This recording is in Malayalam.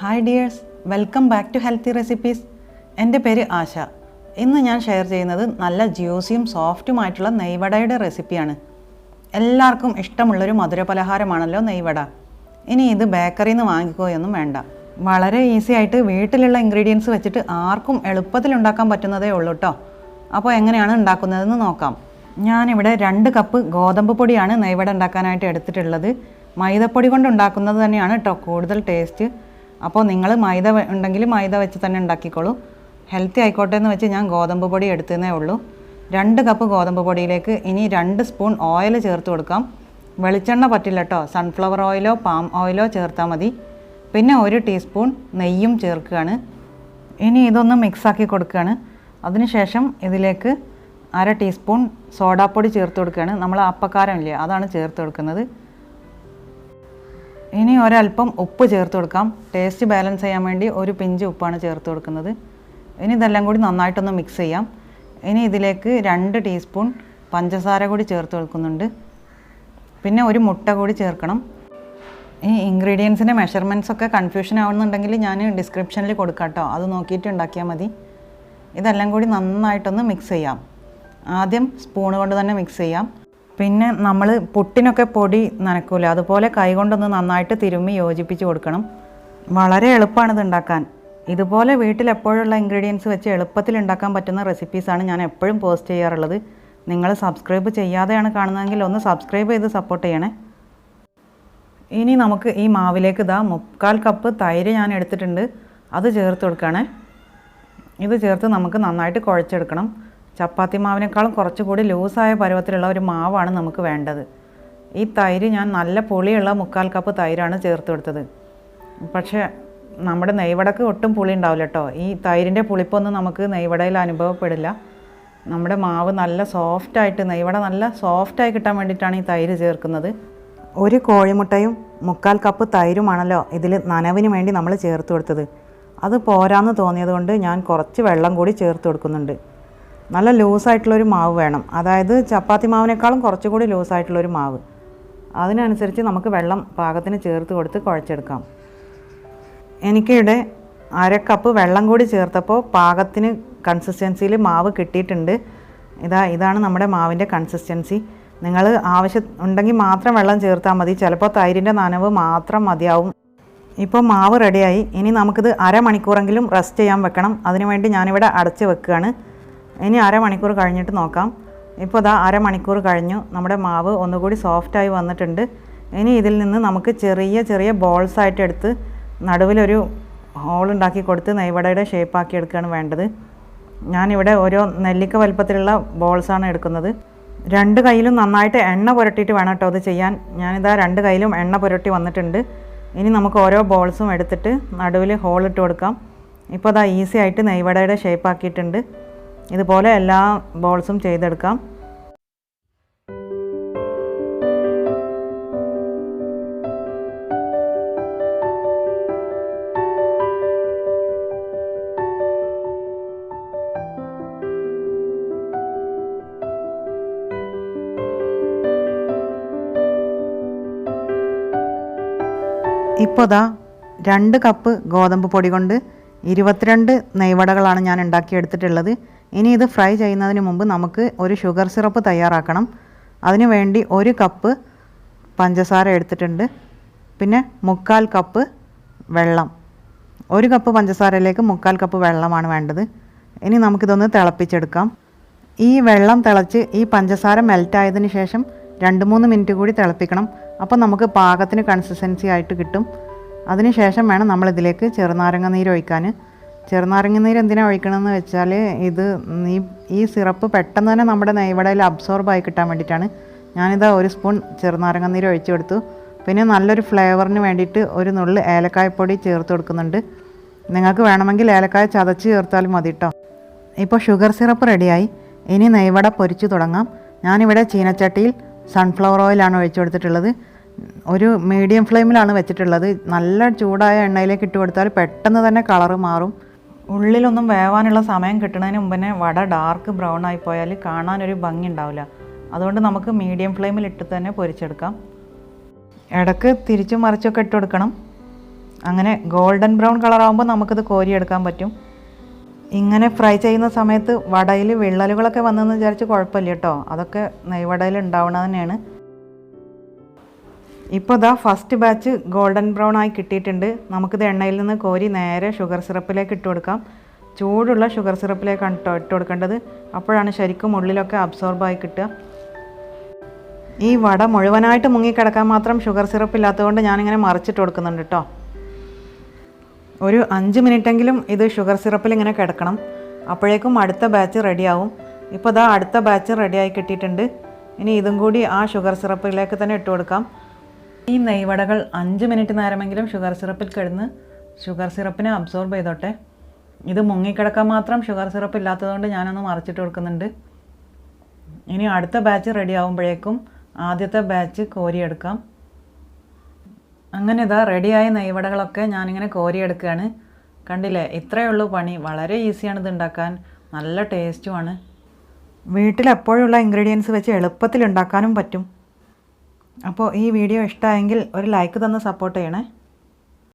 Hi dears, welcome back to healthy recipes. എൻ്റെ പേര് ആശ. ഇന്ന് ഞാൻ ഷെയർ ചെയ്യുന്നത് നല്ല ജ്യൂസിയും സോഫ്റ്റുമായിട്ടുള്ള നെയ്വടയുടെ റെസിപ്പിയാണ്. എല്ലാവർക്കും ഇഷ്ടമുള്ളൊരു മധുരപലഹാരമാണല്ലോ നെയ്വട. ഇനി ഇത് ബേക്കറിയിൽ നിന്ന് വാങ്ങിക്കുകയൊന്നും വേണ്ട. വളരെ ഈസി ആയിട്ട് വീട്ടിലുള്ള ഇൻഗ്രീഡിയൻസ് വെച്ചിട്ട് ആർക്കും എളുപ്പത്തിൽ ഉണ്ടാക്കാൻ പറ്റുന്നതേ ഉള്ളൂ കേട്ടോ. അപ്പോൾ എങ്ങനെയാണ് ഉണ്ടാക്കുന്നതെന്ന് നോക്കാം. ഞാനിവിടെ 2 കപ്പ് ഗോതമ്പ് പൊടിയാണ് നെയ്വട ഉണ്ടാക്കാനായിട്ട് എടുത്തിട്ടുള്ളത്. മൈദപ്പൊടി കൊണ്ട് ഉണ്ടാക്കുന്നത് തന്നെയാണ് കേട്ടോ കൂടുതൽ ടേസ്റ്റ്. അപ്പോൾ നിങ്ങൾ മൈദ ഉണ്ടെങ്കിൽ മൈദ വെച്ച് തന്നെ ഉണ്ടാക്കിക്കോളൂ. ഹെൽത്തി ആയിക്കോട്ടെ എന്ന് വെച്ച് ഞാൻ ഗോതമ്പ് പൊടി എടുത്തതേ ഉള്ളൂ. 2 കപ്പ് ഗോതമ്പ് പൊടിയിലേക്ക് ഇനി 2 സ്പൂൺ ഓയിൽ ചേർത്ത് കൊടുക്കാം. വെളിച്ചെണ്ണ പറ്റില്ല കേട്ടോ, സൺഫ്ലവർ ഓയിലോ പാം ഓയിലോ ചേർത്താൽ മതി. പിന്നെ 1 ടീസ്പൂൺ നെയ്യും ചേർക്കുകയാണ്. ഇനി ഇതൊന്ന് മിക്സാക്കി കൊടുക്കുകയാണ്. അതിനുശേഷം ഇതിലേക്ക് 1/2 ടീസ്പൂൺ സോഡാപ്പൊടി ചേർത്ത് കൊടുക്കുകയാണ്. നമ്മൾ അപ്പക്കാരമില്ലേ, അതാണ് ചേർത്ത് കൊടുക്കുന്നത്. ഇനി ഒരല്പം ഉപ്പ് ചേർത്ത് കൊടുക്കാം. ടേസ്റ്റ് ബാലൻസ് ചെയ്യാൻ വേണ്ടി 1 പിഞ്ച് ഉപ്പാണ് ചേർത്ത് കൊടുക്കുന്നത്. ഇനി ഇതെല്ലാം കൂടി നന്നായിട്ടൊന്ന് മിക്സ് ചെയ്യാം. ഇനി ഇതിലേക്ക് 2 ടീസ്പൂൺ പഞ്ചസാര കൂടി ചേർത്ത് കൊടുക്കുന്നുണ്ട്. പിന്നെ 1 മുട്ട കൂടി ചേർക്കണം. ഈ ഇൻഗ്രീഡിയൻസിൻ്റെ മെഷർമെൻറ്റ്സ് ഒക്കെ കൺഫ്യൂഷൻ ആവുന്നുണ്ടെങ്കിൽ ഞാൻ ഡിസ്ക്രിപ്ഷനിൽ കൊടുക്കാം കേട്ടോ, അത് നോക്കിയിട്ട് ഉണ്ടാക്കിയാൽ മതി. ഇതെല്ലാം കൂടി നന്നായിട്ടൊന്ന് മിക്സ് ചെയ്യാം. ആദ്യം സ്പൂൺ കൊണ്ട് തന്നെ മിക്സ് ചെയ്യാം. പിന്നെ നമ്മൾ പുട്ടിനൊക്കെ പൊടി നനക്കൂല, അതുപോലെ കൈകൊണ്ടൊന്ന് നന്നായിട്ട് തിരുമ്മി യോജിപ്പിച്ച് കൊടുക്കണം. വളരെ എളുപ്പമാണിത് ഉണ്ടാക്കാൻ. ഇതുപോലെ വീട്ടിൽ എപ്പോഴുള്ള ഇൻഗ്രീഡിയൻസ് വെച്ച് എളുപ്പത്തിൽ ഉണ്ടാക്കാൻ പറ്റുന്ന റെസിപ്പീസാണ് ഞാൻ എപ്പോഴും പോസ്റ്റ് ചെയ്യാറുള്ളത്. നിങ്ങൾ സബ്സ്ക്രൈബ് ചെയ്യാതെയാണ് കാണുന്നതെങ്കിൽ ഒന്ന് സബ്സ്ക്രൈബ് ചെയ്ത് സപ്പോർട്ട് ചെയ്യണേ. ഇനി നമുക്ക് ഈ മാവിലേക്ക് 3/4 കപ്പ് തൈര് ഞാൻ എടുത്തിട്ടുണ്ട്, അത് ചേർത്ത് കൊടുക്കുകയാണേ. ഇത് ചേർത്ത് നമുക്ക് നന്നായിട്ട് കുഴച്ചെടുക്കണം. ചപ്പാത്തി മാവിനേക്കാളും കുറച്ചുകൂടി ലൂസായ പരുവത്തിലുള്ള ഒരു മാവാണ് നമുക്ക് വേണ്ടത്. ഈ തൈര് ഞാൻ നല്ല പുളിയുള്ള 3/4 കപ്പ് തൈരാണ് ചേർത്ത് കൊടുത്തത്. പക്ഷേ നമ്മുടെ നെയ്വടക്ക് ഒട്ടും പുളി ഉണ്ടാവില്ല കേട്ടോ. ഈ തൈരിൻ്റെ പുളിപ്പൊന്നും നമുക്ക് നെയ്വടയിൽ അനുഭവപ്പെടില്ല. നമ്മുടെ മാവ് നല്ല സോഫ്റ്റായിട്ട്, നെയ്വട നല്ല സോഫ്റ്റായി കിട്ടാൻ വേണ്ടിയിട്ടാണ് ഈ തൈര് ചേർക്കുന്നത്. 1 കോഴിമുട്ടയും 3/4 കപ്പ് തൈരുമാണല്ലോ ഇതിൽ നനവിന് വേണ്ടി നമ്മൾ ചേർത്ത് കൊടുത്തത്. അത് പോരാന്ന് തോന്നിയത് കൊണ്ട് ഞാൻ കുറച്ച് വെള്ളം കൂടി ചേർത്ത് കൊടുക്കുന്നുണ്ട്. നല്ല ലൂസായിട്ടുള്ളൊരു മാവ് വേണം, അതായത് ചപ്പാത്തി മാവിനേക്കാളും കുറച്ചുകൂടി ലൂസായിട്ടുള്ളൊരു മാവ്. അതിനനുസരിച്ച് നമുക്ക് വെള്ളം പാകത്തിന് ചേർത്ത് കൊടുത്ത് കുഴച്ചെടുക്കാം. എനിക്കിവിടെ 1/2 കപ്പ് വെള്ളം കൂടി ചേർത്തപ്പോൾ പാകത്തിന് കൺസിസ്റ്റൻസിയിൽ മാവ് കിട്ടിയിട്ടുണ്ട്. ഇതാണ് നമ്മുടെ മാവിൻ്റെ കൺസിസ്റ്റൻസി. നിങ്ങൾ ആവശ്യം ഉണ്ടെങ്കിൽ മാത്രം വെള്ളം ചേർത്താൽ മതി. ചിലപ്പോൾ തൈരിൻ്റെ നനവ് മാത്രം മതിയാവും. ഇപ്പോൾ മാവ് റെഡിയായി. ഇനി നമുക്കിത് 1/2 മണിക്കൂറെങ്കിലും റെസ്റ്റ് ചെയ്യാൻ വെക്കണം. അതിനുവേണ്ടി ഞാനിവിടെ അടച്ച് വെക്കുകയാണ്. ഇനി 1/2 മണിക്കൂർ കഴിഞ്ഞിട്ട് നോക്കാം. ഇപ്പോൾ 1/2 മണിക്കൂർ കഴിഞ്ഞു. നമ്മുടെ മാവ് ഒന്നുകൂടി സോഫ്റ്റായി വന്നിട്ടുണ്ട്. ഇനി ഇതിൽ നിന്ന് നമുക്ക് ചെറിയ ചെറിയ ബോൾസായിട്ട് എടുത്ത് നടുവിലൊരു ഹോൾ ഉണ്ടാക്കി കൊടുത്ത് നെയ്വടയുടെ ഷേപ്പാക്കി എടുക്കുകയാണ് വേണ്ടത്. ഞാനിവിടെ ഓരോ നെല്ലിക്ക വലുപ്പത്തിലുള്ള ബോൾസാണ് എടുക്കുന്നത്. 2 കൈയിലും നന്നായിട്ട് എണ്ണ പുരട്ടിയിട്ട് വേണം കേട്ടോ അത് ചെയ്യാൻ. ഞാനിതാ 2 കൈയിലും എണ്ണ പുരട്ടി വന്നിട്ടുണ്ട്. ഇനി നമുക്ക് ഓരോ ബോൾസും എടുത്തിട്ട് നടുവിൽ ഹോൾ ഇട്ട് കൊടുക്കാം. ഇപ്പോൾ ഈസി ആയിട്ട് നെയ്വടയുടെ ഷേപ്പാക്കിയിട്ടുണ്ട്. ഇതുപോലെ എല്ലാ ബോൾസും ചെയ്തെടുക്കാം. ഇപ്പോൾ 2 കപ്പ് ഗോതമ്പ് പൊടി കൊണ്ട് 22 നെയ്വടകളാണ് ഞാൻ ഉണ്ടാക്കിയെടുത്തിട്ടുള്ളത്. ഇനി ഇത് ഫ്രൈ ചെയ്യുന്നതിന് മുമ്പ് നമുക്ക് ഒരു ഷുഗർ സിറപ്പ് തയ്യാറാക്കണം. അതിനു വേണ്ടി 1 കപ്പ് പഞ്ചസാര എടുത്തിട്ടുണ്ട്. പിന്നെ 3/4 കപ്പ് വെള്ളം. 1 കപ്പ് പഞ്ചസാരയിലേക്ക് 3/4 കപ്പ് വെള്ളമാണ് വേണ്ടത്. ഇനി നമുക്കിതൊന്ന് തിളപ്പിച്ചെടുക്കാം. ഈ വെള്ളം തിളച്ച് ഈ പഞ്ചസാര മെൽറ്റായതിന് ശേഷം 2-3 മിനിറ്റ് കൂടി തിളപ്പിക്കണം. അപ്പോൾ നമുക്ക് പാകത്തിന് കൺസിസ്റ്റൻസി ആയിട്ട് കിട്ടും. അതിന് ശേഷം വേണം നമ്മളിതിലേക്ക് ചെറുനാരങ്ങ നീര് ഒഴിക്കാൻ. ചെറുനാരങ്ങ നീര് എന്തിനാണ് ഒഴിക്കണമെന്ന് വെച്ചാൽ ഈ സിറപ്പ് പെട്ടെന്ന് തന്നെ നമ്മുടെ നെയ്വടയിൽ അബ്സോർബായി കിട്ടാൻ വേണ്ടിയിട്ടാണ്. ഞാനിതാ 1 സ്പൂൺ ചെറുനാരങ്ങ നീര് ഒഴിച്ചു കൊടുത്തു. പിന്നെ നല്ലൊരു ഫ്ലേവറിന് വേണ്ടിയിട്ട് 1 നുള്ള് ഏലക്കായപ്പൊടി ചേർത്ത് കൊടുക്കുന്നുണ്ട്. നിങ്ങൾക്ക് വേണമെങ്കിൽ ഏലക്കായ ചതച്ച് ചേർത്താലും മതി കേട്ടോ. ഇപ്പോൾ ഷുഗർ സിറപ്പ് റെഡിയായി. ഇനി നെയ്വട പൊരിച്ചു തുടങ്ങാം. ഞാനിവിടെ ചീനച്ചട്ടിയിൽ സൺഫ്ലവർ ഓയിലാണ് ഒഴിച്ചു കൊടുത്തിട്ടുള്ളത്. ഒരു മീഡിയം ഫ്ലെയിമിലാണ് വെച്ചിട്ടുള്ളത്. നല്ല ചൂടായ എണ്ണയിലേക്ക് ഇട്ട് കൊടുത്താൽ പെട്ടെന്ന് തന്നെ കളറ് മാറും. ഉള്ളിലൊന്നും വേവാനുള്ള സമയം കിട്ടുന്നതിന് മുമ്പ് തന്നെ വട ഡാർക്ക് ബ്രൗൺ ആയി പോയാൽ കാണാനൊരു ഭംഗി ഉണ്ടാവില്ല. അതുകൊണ്ട് നമുക്ക് മീഡിയം ഫ്ലെയിമിൽ ഇട്ട് തന്നെ പൊരിച്ചെടുക്കാം. ഇടയ്ക്ക് തിരിച്ചും മറിച്ചൊക്കെ ഇട്ട് കൊടുക്കണം. അങ്ങനെ ഗോൾഡൻ ബ്രൗൺ കളറാകുമ്പോൾ നമുക്കിത് കോരിയെടുക്കാൻ പറ്റും. ഇങ്ങനെ ഫ്രൈ ചെയ്യുന്ന സമയത്ത് വടയിൽ വിള്ളലുകളൊക്കെ വന്നെന്ന് വിചാരിച്ച് കുഴപ്പമില്ല കേട്ടോ, അതൊക്കെ നെയ്വടയിൽ ഉണ്ടാവുന്നത് തന്നെയാണ്. ഇപ്പോൾ ഇതാ ഫസ്റ്റ് ബാച്ച് ഗോൾഡൻ ബ്രൗൺ ആയി കിട്ടിയിട്ടുണ്ട്. നമുക്കിത് എണ്ണയിൽ നിന്ന് കോരി നേരെ ഷുഗർ സിറപ്പിലേക്ക് ഇട്ട് കൊടുക്കാം. ചൂടുള്ള ഷുഗർ സിറപ്പിലേക്കാണ് കേട്ടോ ഇട്ട് കൊടുക്കേണ്ടത്. അപ്പോഴാണ് ശരിക്കും ഉള്ളിലൊക്കെ അബ്സോർബായി കിട്ടുക. ഈ വട മുഴുവനായിട്ട് മുങ്ങിക്കിടക്കാൻ മാത്രം ഷുഗർ സിറപ്പ് ഇല്ലാത്തതുകൊണ്ട് ഞാനിങ്ങനെ മറിച്ചിട്ട് കൊടുക്കുന്നുണ്ട് കേട്ടോ. ഒരു 5 മിനിറ്റെങ്കിലും ഇത് ഷുഗർ സിറപ്പിൽ ഇങ്ങനെ കിടക്കണം. അപ്പോഴേക്കും അടുത്ത ബാച്ച് റെഡിയാവും. ഇപ്പോൾ ഇതാ അടുത്ത ബാച്ച് റെഡിയായി കിട്ടിയിട്ടുണ്ട്. ഇനി ഇതും കൂടി ആ ഷുഗർ സിറപ്പിലേക്ക് തന്നെ ഇട്ട് കൊടുക്കാം. ഈ നെയ്വടകൾ 5 മിനിറ്റ് നേരമെങ്കിലും ഷുഗർ സിറപ്പിൽ കിടന്ന് ഷുഗർ സിറപ്പിനെ അബ്സോർബ് ചെയ്തോട്ടെ. ഇത് മുങ്ങിക്കിടക്കാൻ മാത്രം ഷുഗർ സിറപ്പ് ഇല്ലാത്തതുകൊണ്ട് ഞാനൊന്ന് മറിച്ചിട്ട് കൊടുക്കുന്നുണ്ട്. ഇനി അടുത്ത ബാച്ച് റെഡി ആകുമ്പോഴേക്കും ആദ്യത്തെ ബാച്ച് കോരിയെടുക്കാം. അങ്ങനെ ഇതാ റെഡിയായ നെയ്വടകളൊക്കെ ഞാനിങ്ങനെ കോരിയെടുക്കുകയാണ്. കണ്ടില്ലേ, ഇത്രയേ ഉള്ളൂ പണി. വളരെ ഈസിയാണ് ഇത് ഉണ്ടാക്കാൻ, നല്ല ടേസ്റ്റുമാണ്. വീട്ടിലെപ്പോഴുള്ള ഇൻഗ്രീഡിയൻസ് വെച്ച് എളുപ്പത്തിൽ ഉണ്ടാക്കാനും പറ്റും. അപ്പോൾ ഈ വീഡിയോ ഇഷ്ടമായെങ്കിൽ ഒരു ലൈക്ക് തന്ന് സപ്പോർട്ട് ചെയ്യണേ.